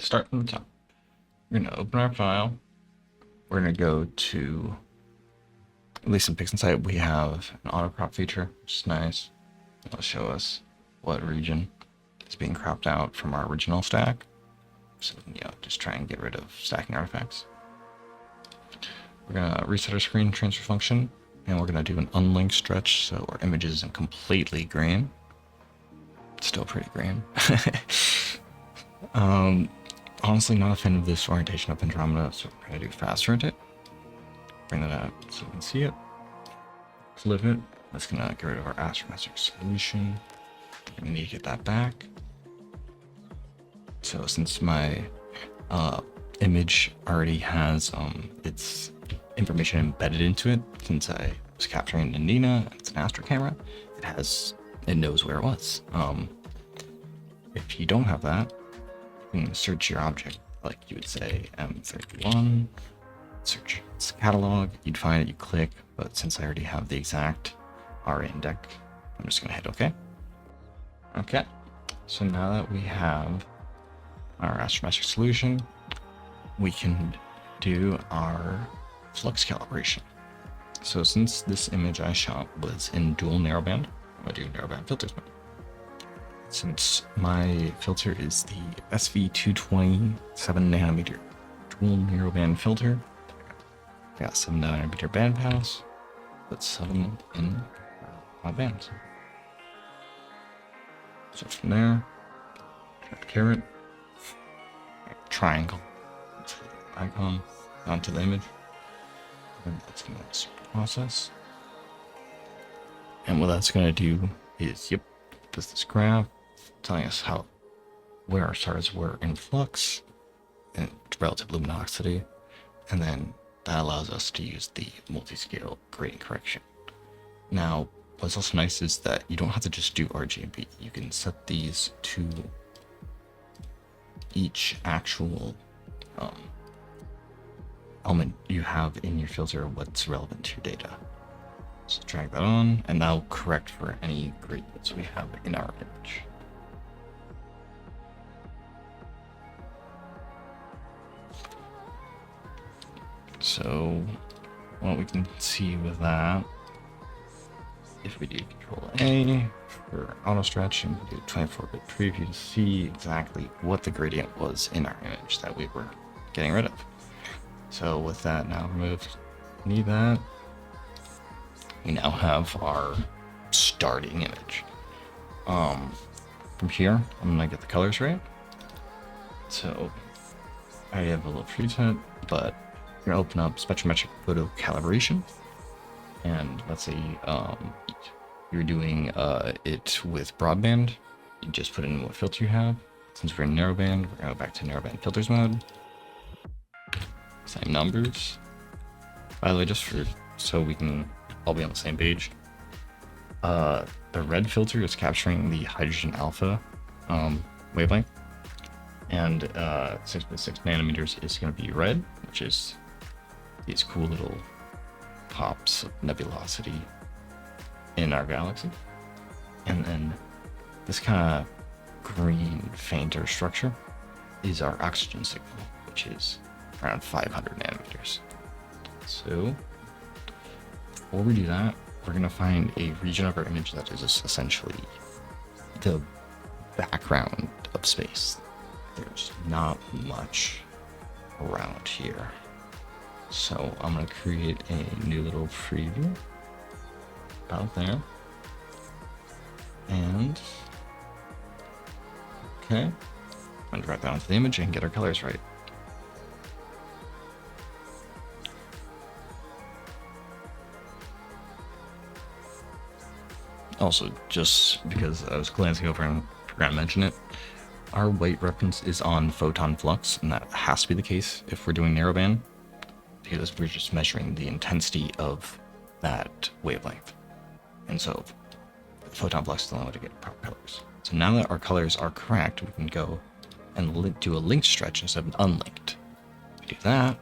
start from the top. We're going to open our file. We're going to go to, at least in PixInsight, we have an auto crop feature, which is nice. It'll show us what region is being cropped out from our original stack. So we can, just try and get rid of stacking artifacts. We're going to reset our screen transfer function, and we're going to do an unlinked stretch, so our image isn't completely green. It's still pretty green. Honestly, not a fan of this orientation of Andromeda, so we're going to do FastRotate. Bring that out so you can see it. Flip it. That's going to get rid of our astrometric solution. We need to get that back. So since my image already has its information embedded into it, since I was capturing in Nina, it's an Astro camera, it knows where it was. If you don't have that, you can search your object, like you would say M31, search its catalog, you'd find it, you click, but since I already have the exact RA index, I'm just going to hit OK. Okay, so now that we have our astrometric solution, we can do our flux calibration. So since this image I shot was in dual narrowband, I'm going to do narrowband filters mode. Since my filter is the SV220 7nm dual narrowband filter, I got 7nm band pass, put 7 in my bands. So from there, caret, triangle, icon onto the image, and that's going to process. And what that's going to do is, this graph telling us where our stars were in flux and relative luminosity, and then that allows us to use the multi-scale gradient correction. Now, what's also nice is that you don't have to just do RGB. You can set these to each actual element you have in your filter, what's relevant to your data. So drag that on, and that'll correct for any gradients we have in our image. So what we can see with that, if we do Control A for auto stretch and we do 24-bit preview to see exactly what the gradient was in our image that we were getting rid of. So with that now removed, need that. We now have our starting image. From here, I'm gonna get the colors right. So I have a little preset, but I'm gonna open up SpectroPhotometricFluxCalibration, and let's say you're doing it with broadband. You just put in what filter you have. Since we're in narrowband, we're gonna go back to narrowband filters mode. Same numbers. By the way, just so we can all be on the same page, the red filter is capturing the hydrogen alpha wavelength, and 6x6 nanometers is going to be red, which is these cool little pops of nebulosity in our galaxy. And then this kind of green fainter structure is our oxygen signal, which is around 500 nanometers. So before we do that, we're going to find a region of our image that is just essentially the background of space. There's not much around here. So I'm going to create a new little preview about there. And okay, I'm going to drag that onto the image and get our colors right. Also, just because I was glancing over and forgot to mention it, our white reference is on photon flux, and that has to be the case if we're doing narrowband, because we're just measuring the intensity of that wavelength. And so photon flux is the only way to get proper colors. So now that our colors are correct, we can go and do a linked stretch instead of an unlinked. We do that,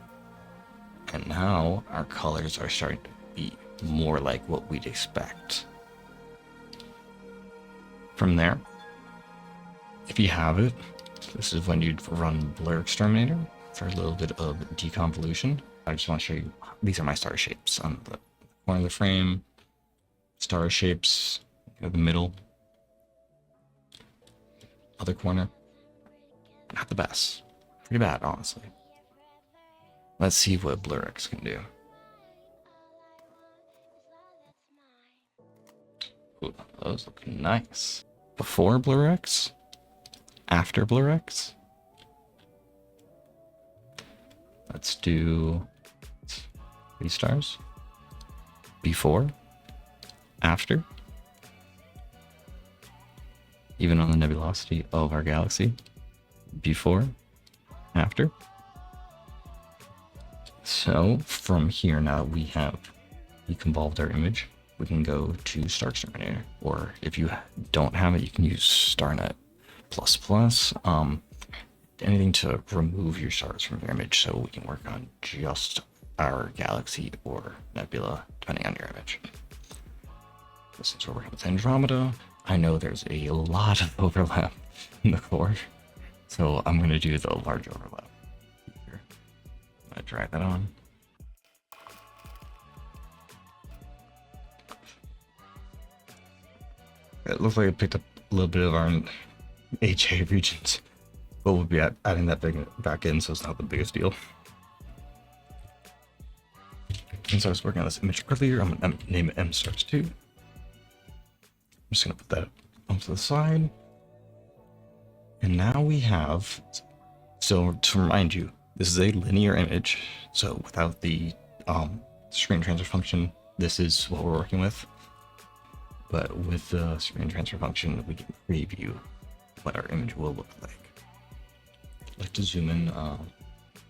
and now our colors are starting to be more like what we'd expect. From there, if you have it, This is when you'd run BlurXTerminator for a little bit of deconvolution. I just want to show you, these are my star shapes on the corner of the frame, star shapes, the middle, other corner. Not the best. Pretty bad, honestly. Let's see what BlurX can do. Ooh, those look nice. Before BlurX, after BlurX. Let's do 3 stars. Before, after. Even on the nebulosity of our galaxy. Before, after. So from here, now that we have deconvolved our image, we can go to StarXTerminator, or if you don't have it, you can use Starnet ++, anything to remove your stars from your image so we can work on just our galaxy or nebula, depending on your image. Since we're working with Andromeda, I know there's a lot of overlap in the core, so I'm going to do the large overlap here. I'm going to drag that on. It looks like it picked up a little bit of our HA regions, but we'll be adding that back in, so it's not the biggest deal. And so I was working on this image earlier. I'm going to name it MStars2. I'm just going to put that onto the side. And now we have, so to remind you, this is a linear image. So without the screen transfer function, this is what we're working with. But with the screen transfer function, we can preview what our image will look like. I'd like to zoom in on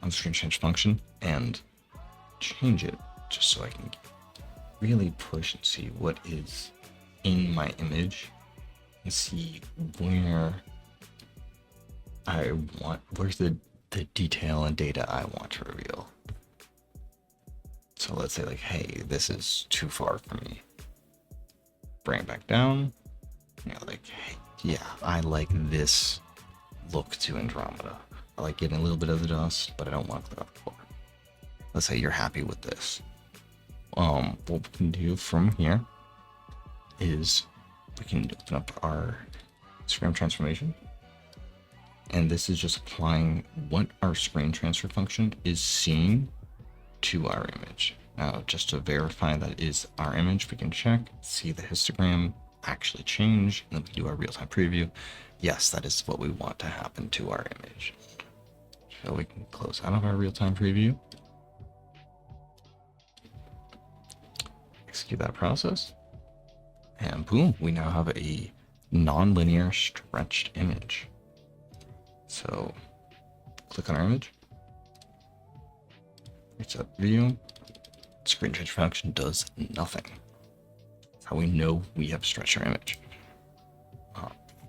the screen transfer function and change it just so I can really push and see what is in my image and see where I want, where's the detail and data I want to reveal. So let's say like, hey, this is too far from me. Bring it back down. You know, like, hey, yeah, I like this look to Andromeda. I like getting a little bit of the dust, but I don't want to clear out the core. Let's say you're happy with this. What we can do from here is we can open up our screen transformation. And this is just applying what our screen transfer function is seeing to our image. Now, just to verify that is our image, we can check, see the histogram actually change, and then we do our real-time preview. Yes, that is what we want to happen to our image. So we can close out of our real-time preview. Execute that process. And boom, we now have a non-linear stretched image. So click on our image. Reset view. Screen transfer function does nothing. That's how we know we have stretched our image.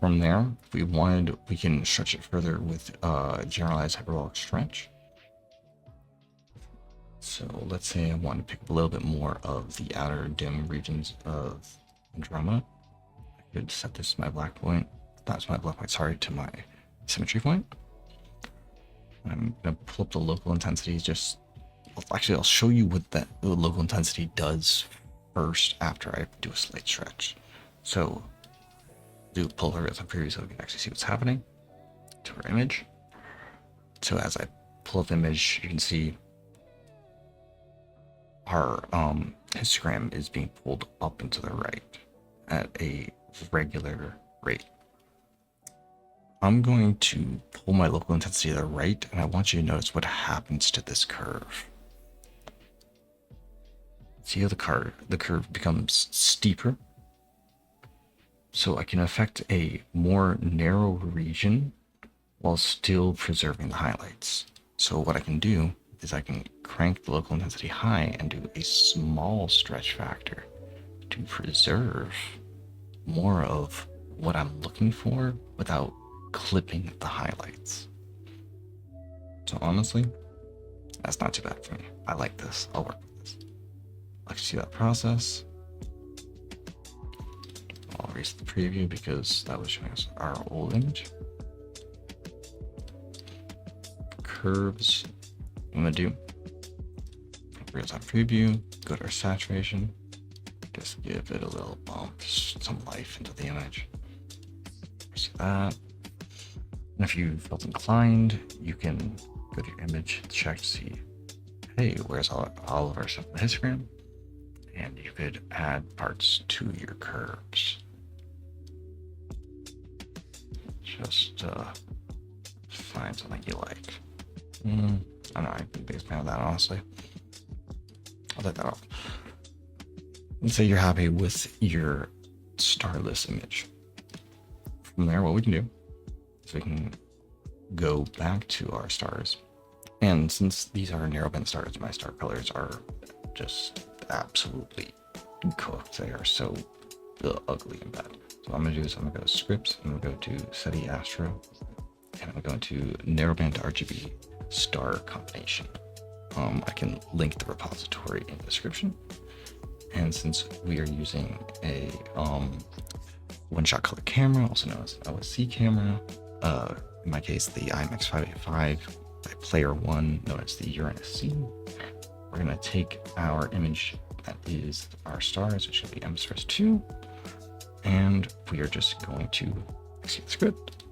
From there, if we wanted, we can stretch it further with GeneralizedHyperbolicStretch. So let's say I want to pick up a little bit more of the outer dim regions of Andromeda. I could set this to my black point. That's my black point, sorry, to my symmetry point. I'm going to pull up the local intensities. Just actually, I'll show you what that local intensity does first after I do a slight stretch. So do pull our real-time preview so we can actually see what's happening to our image. So as I pull up the image, you can see our histogram is being pulled up and to the right at a regular rate. I'm going to pull my local intensity to the right, and I want you to notice what happens to this curve. See how the curve becomes steeper? So I can affect a more narrow region while still preserving the highlights. So what I can do is I can crank the local intensity high and do a small stretch factor to preserve more of what I'm looking for without clipping the highlights. So honestly, that's not too bad for me. I like this. I'll work with this. Let's see that process. I'll erase the preview because that was showing us our old image. curves. I'm gonna do real-time preview, go to our saturation, just give it a little bump, some life into the image. See that. And if you felt inclined, you can go to your image, check to see, hey, where's all of our stuff in the histogram? And you could add parts to your curves. Just find something you like. I'm not a big fan of that, honestly. I'll take that off. Let's say you're happy with your Starless image. From there, what we can do is we can go back to our stars. And since these are narrowband stars, my star colors are just absolutely cooked. They are so ugly and bad. So what I'm gonna do is I'm gonna go to scripts, I'm gonna go to SETI ASTRO, and I'm going to narrowband RGB star combination. I can link the repository in the description. And since we are using a one-shot color camera, also known as OSC camera, in my case the IMX585 by Player One, known as the Uranus C, we're gonna take our image that is our stars, it should be M-Stars 2, and we are just going to execute the script.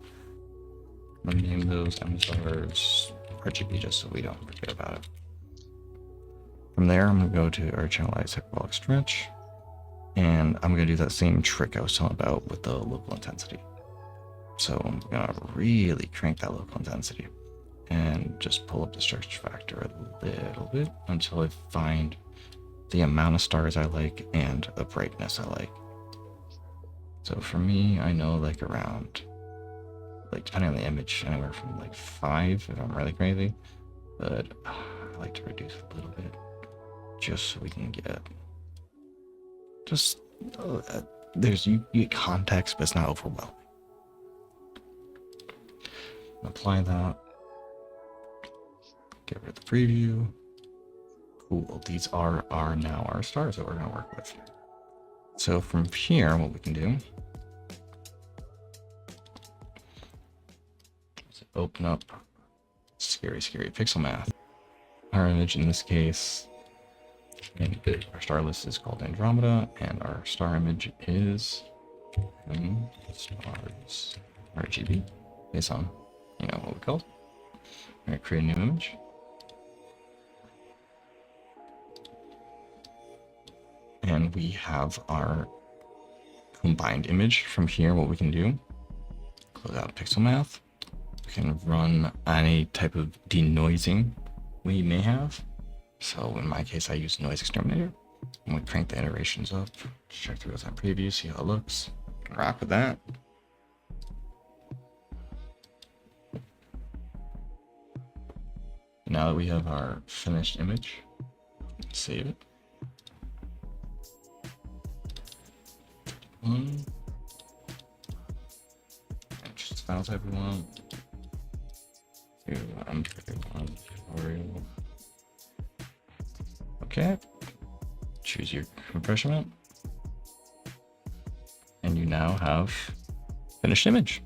I'm gonna name those M-Stars RGB just so we don't forget about it. From there, I'm gonna go to our GeneralizedHyperbolicStretch, and I'm gonna do that same trick I was telling about with the local intensity. So I'm gonna really crank that local intensity and just pull up the stretch factor a little bit until I find the amount of stars I like and the brightness I like. So for me, I know like around, like depending on the image, anywhere from like 5 if I'm really crazy, but I like to reduce a little bit just so we can get just you get context, but it's not overwhelming. Apply that, get rid of the preview. Cool, these are now our stars that we're going to work with. So from here, what we can do is open up scary PixelMath. Our image in this case, and our star list is called Andromeda, and our star image is stars RGB, based on what we called. We're going to create a new image. And we have our combined image. From here, what we can do, close out PixelMath. We can run any type of denoising we may have. So in my case, I use NoiseXTerminator. And we crank the iterations up, check the real-time preview, see how it looks. Can wrap with that. Now that we have our finished image, save it. Just the file type we want. Okay. Choose your compression mount. And you now have finished image.